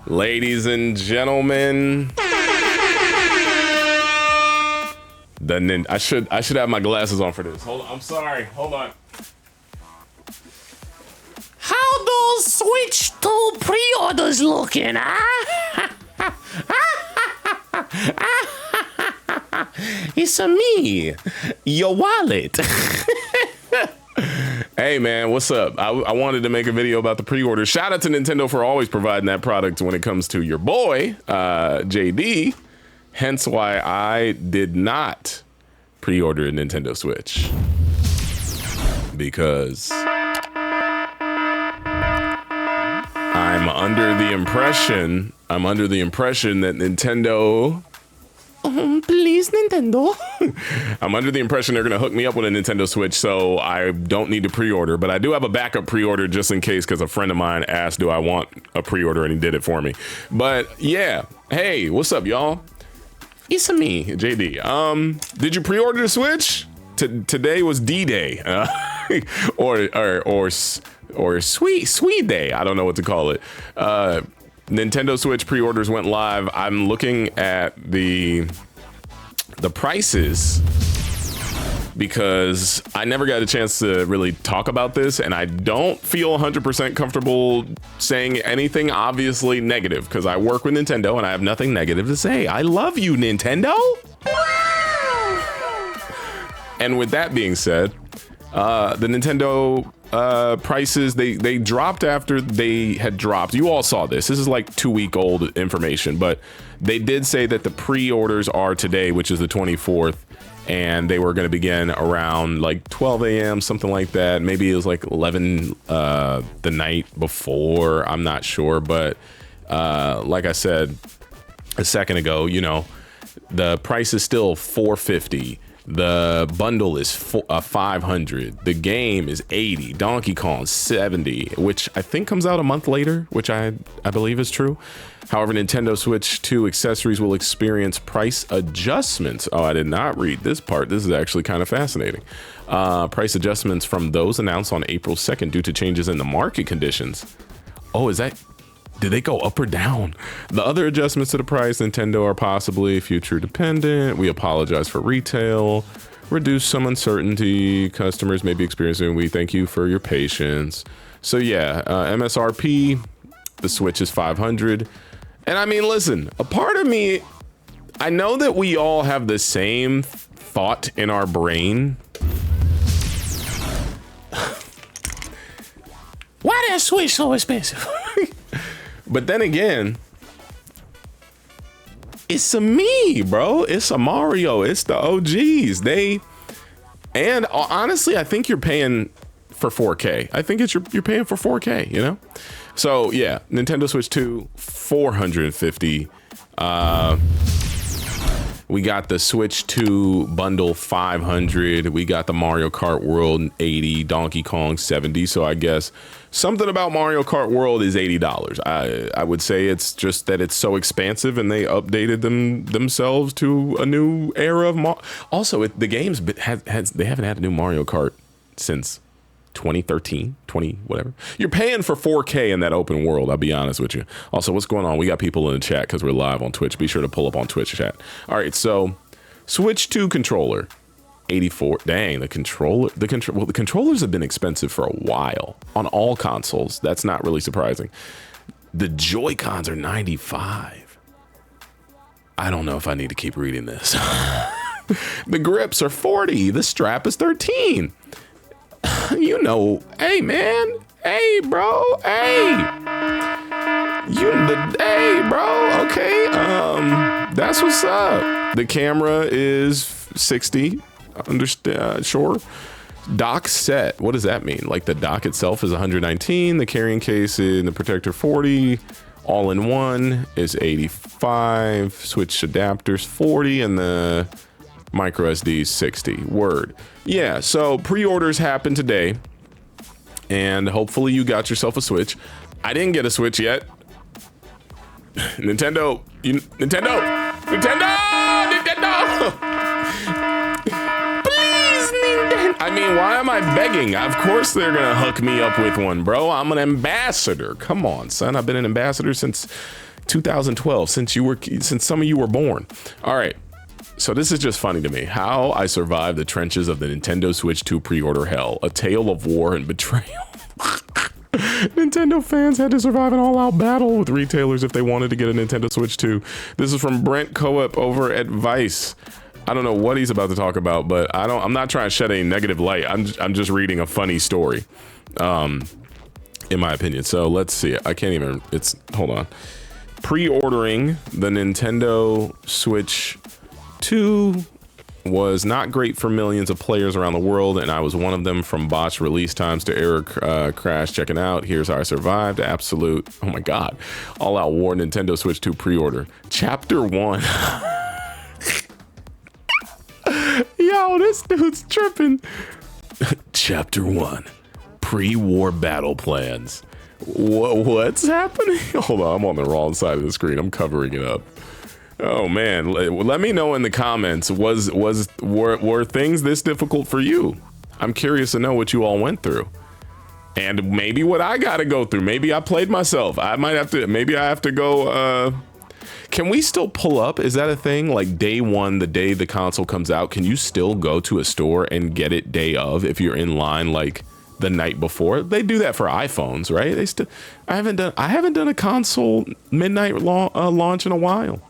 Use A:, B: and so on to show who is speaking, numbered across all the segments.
A: Ladies and gentlemen, I should have my glasses on for this. Hold on, I'm sorry. Hold on.
B: How those Switch 2 pre-orders looking, huh?
A: It's me, your wallet. Hey man, what's up? I wanted to make a video about the pre-order. Shout out to Nintendo for always providing that product when it comes to your boy, JD. Hence why I did not pre-order a Nintendo Switch. Because I'm under the impression that Nintendo...
B: Please, Nintendo.
A: I'm under the impression they're going to hook me up with a Nintendo Switch, so I don't need to pre-order. But I do have a backup pre-order just in case, because a friend of mine asked, do I want a pre-order, and he did it for me. But yeah, hey, what's up, y'all? It's me, JD. Did you pre-order the Switch? Today was D-Day, or Sweet Day. I don't know what to call it. Nintendo Switch pre-orders went live. I'm looking at the prices because I never got a chance to really talk about this, and I don't feel 100% comfortable saying anything obviously negative because I work with Nintendo and I have nothing negative to say. I love you, Nintendo. And with that being said, the Nintendo prices, they dropped after they had dropped. You all saw this. This is like 2-week-old information, but they did say that the pre-orders are today, which is the 24th, and they were going to begin around like 12 a.m., something like that. Maybe it was like 11 the night before. I'm not sure, but like I said a second ago, you know, the price is still $450. The bundle is $500. The game is $80. Donkey Kong $70, which I think comes out a month later, which I believe is true. However, Nintendo Switch 2 accessories will experience price adjustments. Oh, I did not read this part. This is actually kind of fascinating. Price adjustments from those announced on April 2nd due to changes in the market conditions. Oh, did they go up or down? The other adjustments to the price, Nintendo, are possibly future dependent. We apologize for retail. Reduce some uncertainty customers may be experiencing. We thank you for your patience. So yeah, MSRP, the Switch is $500. And I mean, listen, a part of me, I know that we all have the same thought in our brain.
B: Why that Switch so expensive?
A: But then again, it's a me, bro. It's a Mario. It's the OGs. And honestly, I think you're paying for 4K. I think you're paying for 4K, you know? So yeah, Nintendo Switch 2, $450. We got the Switch 2 bundle $500. We got the Mario Kart World $80, Donkey Kong $70. So I guess something about Mario Kart World is $80. I would say it's just that it's so expansive and they updated themselves to a new era of also the games they haven't had a new Mario Kart since 2013, whatever. You're paying for 4K in that open world, I'll be honest with you. Also, what's going on? We got people in the chat because we're live on Twitch. Be sure to pull up on Twitch chat. All right, so Switch 2 controller, $84. Dang, the controllers have been expensive for a while on all consoles. That's not really surprising. The Joy-Cons are $95. I don't know if I need to keep reading this. The grips are $40. The strap is $13. You know, hey man, hey bro, hey, hey bro, okay, that's what's up. The camera is 60, understand, sure. Dock set, what does that mean? Like the dock itself is 119, the carrying case and the protector 40, all in one is 85, switch adapters 40, and the micro SD 60. Word. Yeah, so pre-orders happen today, and hopefully you got yourself a Switch. I didn't get a Switch yet. Nintendo. Please, Nintendo. I mean, why am I begging? Of course they're gonna hook me up with one, bro. I'm an ambassador. Come on, son. I've been an ambassador since 2012, since some of you were born. All right. So this is just funny to me. How I survived the trenches of the Nintendo Switch 2 pre-order hell. A tale of war and betrayal. Nintendo fans had to survive an all-out battle with retailers if they wanted to get a Nintendo Switch 2. This is from Brent Coep over at Vice. I don't know what he's about to talk about, but I'm not trying to shed any negative light. I'm just reading a funny story, in my opinion. So let's see. I can't even. Hold on. Pre-ordering the Nintendo Switch 2 was not great for millions of players around the world, and I was one of them. From botched release times to error crash checking out. Here's how I survived. Absolute. Oh my God. All-out war Nintendo Switch 2 pre-order. Chapter 1. Yo, this dude's tripping. Chapter 1. Pre-war battle plans. What's happening? Hold on, I'm on the wrong side of the screen. I'm covering it up. Oh man, let me know in the comments. Were things this difficult for you? I'm curious to know what you all went through. And maybe what I gotta go through. Maybe I played myself. Maybe I have to go, can we still pull up? Is that a thing? Like day one, the day the console comes out, can you still go to a store and get it day of if you're in line like the night before? They do that for iPhones, right? I haven't done a console midnight launch in a while.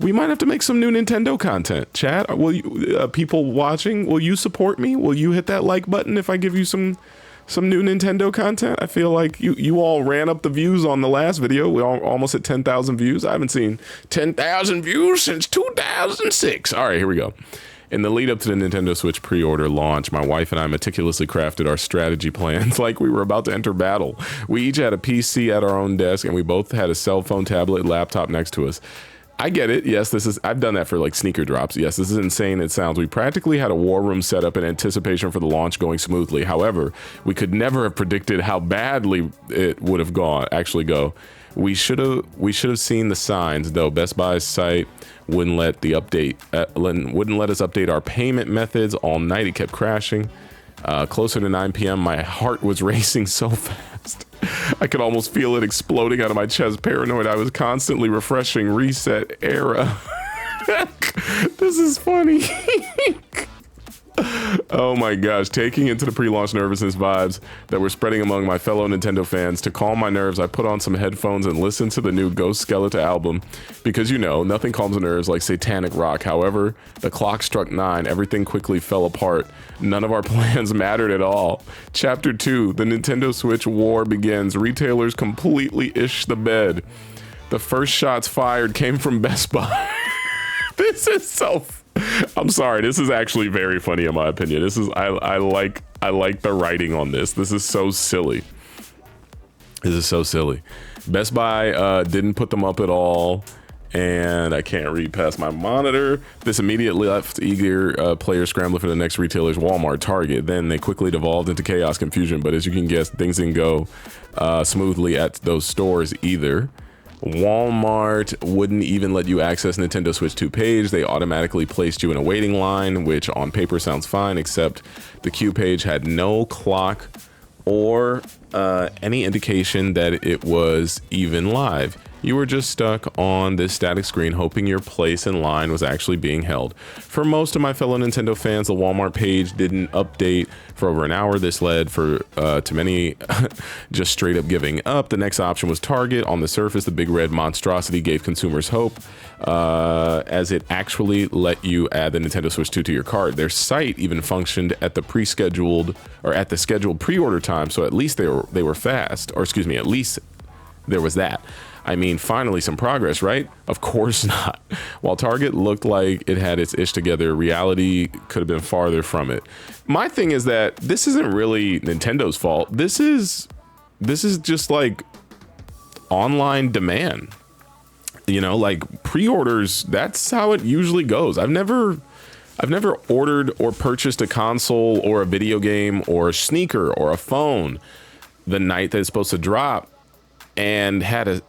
A: We might have to make some new Nintendo content. Chat, will you, people watching, will you support me? Will you hit that like button if I give you some new Nintendo content? I feel like you all ran up the views on the last video. We almost at 10,000 views. I haven't seen 10,000 views since 2006. All right, here we go. In the lead up to the Nintendo Switch pre-order launch, my wife and I meticulously crafted our strategy plans like we were about to enter battle. We each had a PC at our own desk, and we both had a cell phone, tablet, laptop next to us. I get it. Yes, I've done that for like sneaker drops. Yes, this is insane. It sounds. We practically had a war room set up in anticipation for the launch going smoothly. However, we could never have predicted how badly it would have actually go. We should have seen the signs though. Best Buy's site wouldn't let us update our payment methods all night. It kept crashing. Closer to 9 p.m., my heart was racing so fast. I could almost feel it exploding out of my chest. Paranoid, I was constantly refreshing, reset, era. This is funny. Oh my gosh, taking into the pre-launch nervousness vibes that were spreading among my fellow Nintendo fans. To calm my nerves, I put on some headphones and listened to the new Ghost Skeleton album because, you know, nothing calms the nerves like satanic rock. However, the clock struck 9, everything quickly fell apart. None of our plans mattered at all. Chapter 2, the Nintendo Switch war begins. Retailers completely ish the bed. The first shots fired came from Best Buy. This is so I'm sorry, this is actually very funny in my opinion. This is I like the writing on this. This is so silly. This is so silly. Best Buy didn't put them up at all, and I can't read past my monitor. This immediately left eager players scrambling for the next retailers, Walmart, Target. Then they quickly devolved into chaos, confusion, but as you can guess, things didn't go smoothly at those stores either. Walmart wouldn't even let you access Nintendo Switch 2 page. They automatically placed you in a waiting line, which on paper sounds fine, except the queue page had no clock or any indication that it was even live. You were just stuck on this static screen hoping your place in line was actually being held. For most of my fellow Nintendo fans, the Walmart page didn't update for over an hour. This led to many just straight up giving up. The next option was Target. On the surface, the big red monstrosity gave consumers hope as it actually let you add the Nintendo Switch 2 to your cart. Their site even functioned at the scheduled pre-order time, so at least they were fast, or excuse me, at least there was that. I mean, finally some progress, right? Of course not. While Target looked like it had its ish together, reality could have been farther from it. My thing is that this isn't really Nintendo's fault. This is just like online demand. You know, like pre-orders, that's how it usually goes. I've never ordered or purchased a console or a video game or a sneaker or a phone the night that it's supposed to drop and had a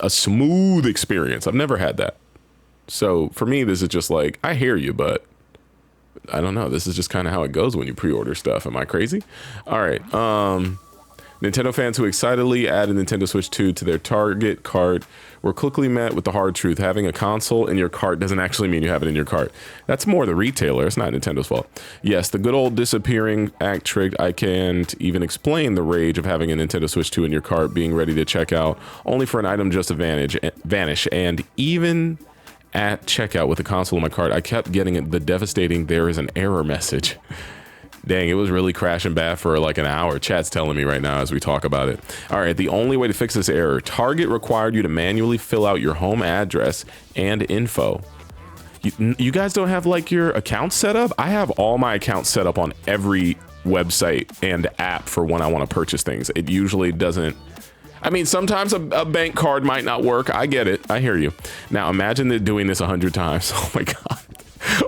A: smooth experience. I've never had that. So for me, this is just like, I hear you, but I don't know. This is just kind of how it goes when you pre-order stuff. Am I crazy? All right. Nintendo fans who excitedly added Nintendo Switch 2 to their Target cart were quickly met with the hard truth. Having a console in your cart doesn't actually mean you have it in your cart. That's more the retailer. It's not Nintendo's fault. Yes, the good old disappearing act trick. I can't even explain the rage of having a Nintendo Switch 2 in your cart, being ready to check out, only for an item just to vanish. And even at checkout with the console in my cart, I kept getting the devastating "there is an error" message. Dang, it was really crashing bad for like an hour. Chat's telling me right now as we talk about it. All right, the only way to fix this error, Target required you to manually fill out your home address and info. You guys don't have like your account set up? I have all my accounts set up on every website and app for when I want to purchase things. It usually doesn't. I mean, sometimes a bank card might not work. I get it. I hear you. Now imagine they're doing this 100 times. Oh my God.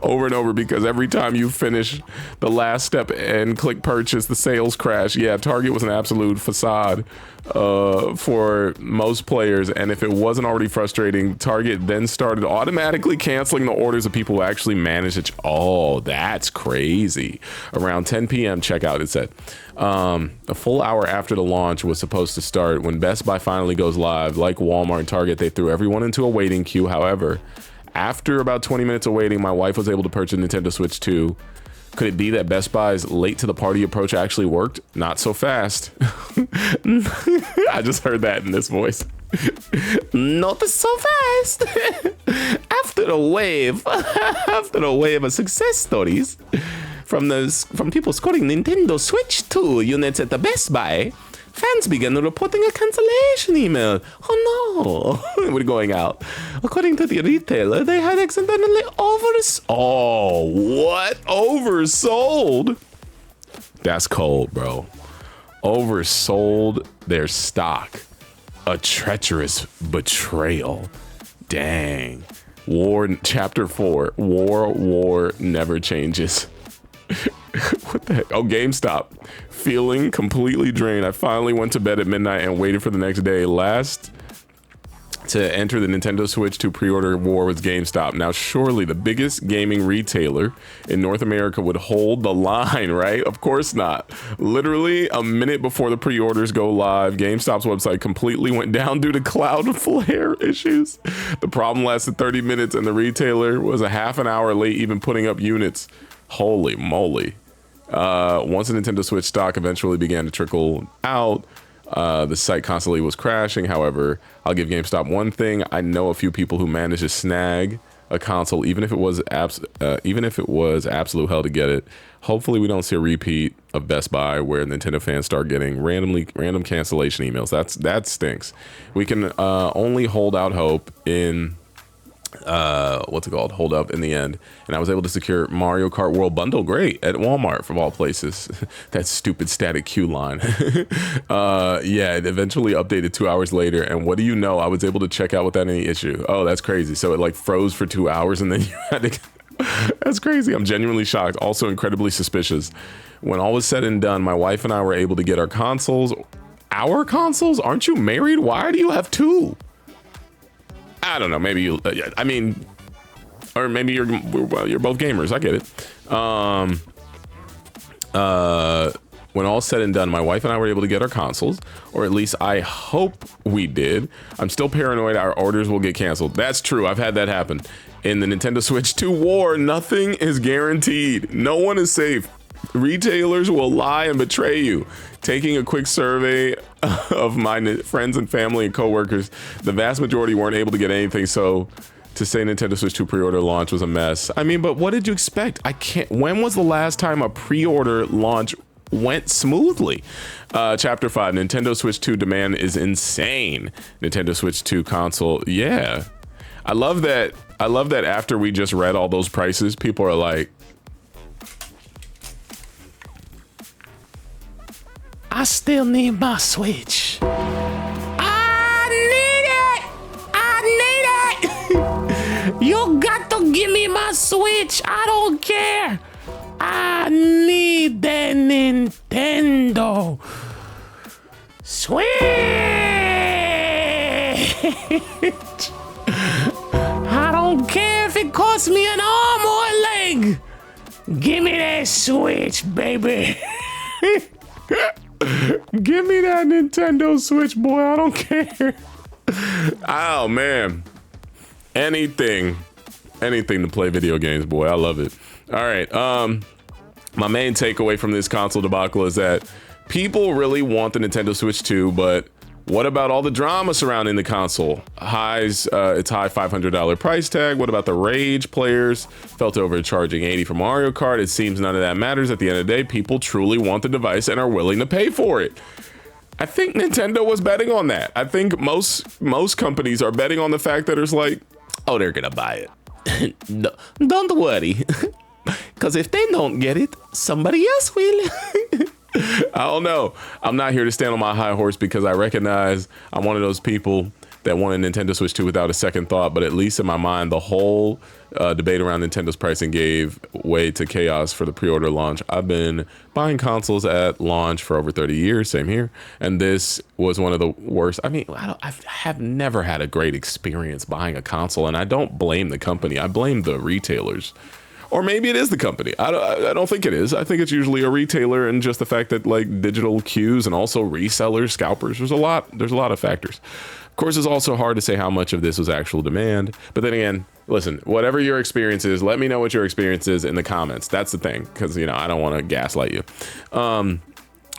A: Over and over, because every time you finish the last step and click purchase, the sales crash. Yeah, Target was an absolute facade for most players, and if it wasn't already frustrating, Target then started automatically canceling the orders of people who actually managed it. Oh, that's crazy. Around 10 p.m. checkout, it said. A full hour after the launch was supposed to start, when Best Buy finally goes live, like Walmart and Target, they threw everyone into a waiting queue. However, after about 20 minutes of waiting, my wife was able to purchase Nintendo Switch 2. Could it be that Best Buy's late to the party approach actually worked? Not so fast. I just heard that in this voice.
B: Not so fast. After the wave of success stories from people scoring Nintendo Switch 2 units at the Best Buy, fans began reporting a cancellation email. Oh no, we're going out. According to the retailer, they had accidentally oversold. That's cold, bro. Oversold their stock. A treacherous betrayal. Dang. Chapter 4. War never changes. What the heck? Oh, GameStop. Feeling completely drained. I finally went to bed at midnight and waited for the next day. Last to enter the Nintendo Switch 2 pre-order war was GameStop. Now, surely the biggest gaming retailer in North America would hold the line, right? Of course not. Literally a minute before the pre-orders go live, GameStop's website completely went down due to Cloudflare issues. The problem lasted 30 minutes and the retailer was a half an hour late even putting up units. Holy moly. Once the Nintendo Switch stock eventually began to trickle out, the site constantly was crashing. However, I'll give GameStop one thing. I know a few people who managed to snag a console, even if it was absolute hell to get it. Hopefully we don't see a repeat of Best Buy where Nintendo fans start getting random cancellation emails. That stinks. We can only hold out hope in hold up in the end, and I was able to secure Mario Kart World Bundle. Great, at Walmart, from all places. That stupid static queue line. Yeah, it eventually updated 2 hours later, and what do you know, I was able to check out without any issue. Oh, that's crazy. So it like froze for 2 hours and then you had to that's crazy. I'm genuinely shocked, also incredibly suspicious. When all was said and done, my wife and I were able to get our consoles. Our consoles? Aren't you married? Why do you have two? I don't know. Maybe you. I mean, or maybe you're both gamers. I get it. When all said and done, my wife and I were able to get our consoles, or at least I hope we did. I'm still paranoid our orders will get canceled. That's true. I've had that happen. In the Nintendo Switch 2 war, nothing is guaranteed. No one is safe. Retailers will lie and betray you. Taking a quick survey of my friends and family and coworkers, the vast majority weren't able to get anything, so to say Nintendo Switch 2 pre-order launch was a mess. I mean, but what did you expect? When was the last time a pre-order launch went smoothly? Chapter 5, Nintendo Switch 2 demand is insane. Nintendo Switch 2 console, yeah. I love that after we just read all those prices, people are like, I still need my Switch. I need it. You got to give me my Switch. I don't care. I need the Nintendo Switch. I don't care if it costs me an arm or a leg. Give me that Switch, baby.
A: Give me that Nintendo Switch, boy. I don't care. Oh, man. Anything to play video games, boy. I love it. All right. My main takeaway from this console debacle is that people really want the Nintendo Switch 2, but what about all the drama surrounding the console? Its high $500 price tag. What about the rage players? Felt overcharging $80 for Mario Kart. It seems none of that matters. At the end of the day, people truly want the device and are willing to pay for it. I think Nintendo was betting on that. I think most companies are betting on the fact that it's like, oh, they're gonna buy it. No, don't worry, because if they don't get it, somebody else will. I don't know. I'm not here to stand on my high horse because I recognize I'm one of those people that want a Nintendo Switch 2 without a second thought, but at least in my mind, the whole debate around Nintendo's pricing gave way to chaos for the pre-order launch. I've been buying consoles at launch for over 30 years, same here, and this was one of the worst. I mean, I have never had a great experience buying a console, and I don't blame the company. I blame the retailers. Or maybe it is the company. I don't think it is. I think it's usually a retailer, and just the fact that like digital queues and also resellers, scalpers, there's a lot of factors. Of course, it's also hard to say how much of this was actual demand. But then again, listen, whatever your experience is, let me know what your experience is in the comments. That's the thing, because I don't want to gaslight you.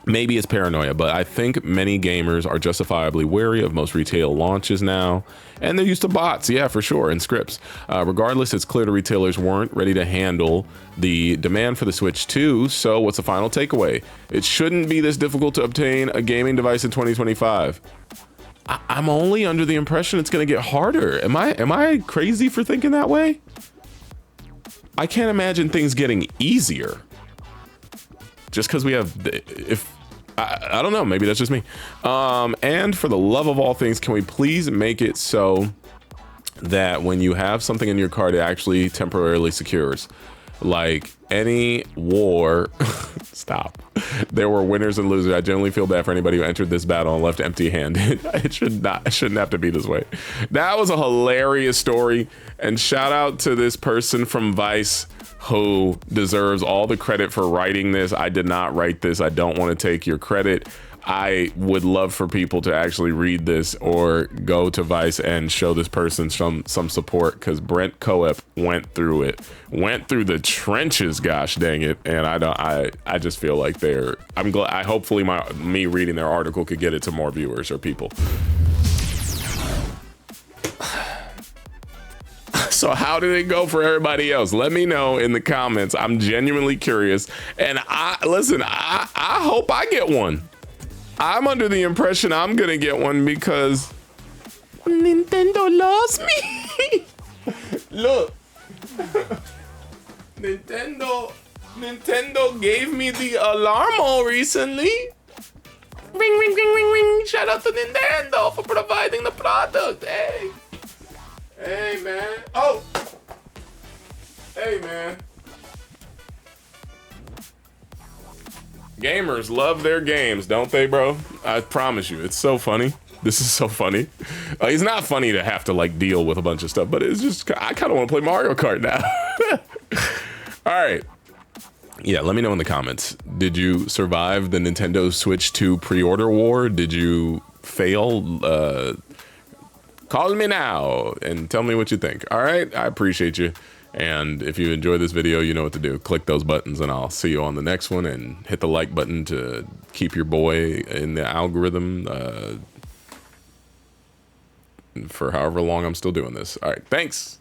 A: Maybe it's paranoia, but I think many gamers are justifiably wary of most retail launches now. And they're used to bots, yeah, for sure, and scripts. Regardless, it's clear the retailers weren't ready to handle the demand for the Switch 2. So what's the final takeaway? It shouldn't be this difficult to obtain a gaming device in 2025. I'm only under the impression it's going to get harder. Am I crazy for thinking that way? I can't imagine things getting easier. Just because we have, I don't know, maybe that's just me. And for the love of all things, can we please make it so that when you have something in your cart, it actually temporarily secures? Like any war, stop. There were winners and losers. I generally feel bad for anybody who entered this battle and left empty-handed. It shouldn't have to be this way. That was a hilarious story. And shout out to this person from Vice who deserves all the credit for writing this. I did not write this. I don't want to take your credit. I would love for people to actually read this or go to Vice and show this person some support, because Brent Coep went through the trenches, gosh dang it. And I just feel like I'm glad, hopefully me reading their article could get it to more viewers or people. So how did it go for everybody else? Let me know in the comments. I'm genuinely curious. And I hope I get one. I'm under the impression I'm gonna get one because Nintendo lost me. Look, Nintendo gave me the alarmo recently. Ring, ring, ring, ring, ring. Shout out to Nintendo for providing the product. Hey, man. Oh. Hey, man. Gamers love their games, don't they, bro? I promise you, it's so funny. This is so funny. It's not funny to have to like deal with a bunch of stuff, but it's just, I kind of want to play Mario Kart now. All right. Yeah, let me know in the comments. Did you survive the Nintendo Switch 2 pre-order war? Did you fail? Call me now and tell me what you think. All right, I appreciate you. And if you enjoyed this video, you know what to do. Click those buttons and I'll see you on the next one, and hit the like button to keep your boy in the algorithm for however long I'm still doing this. All right, thanks.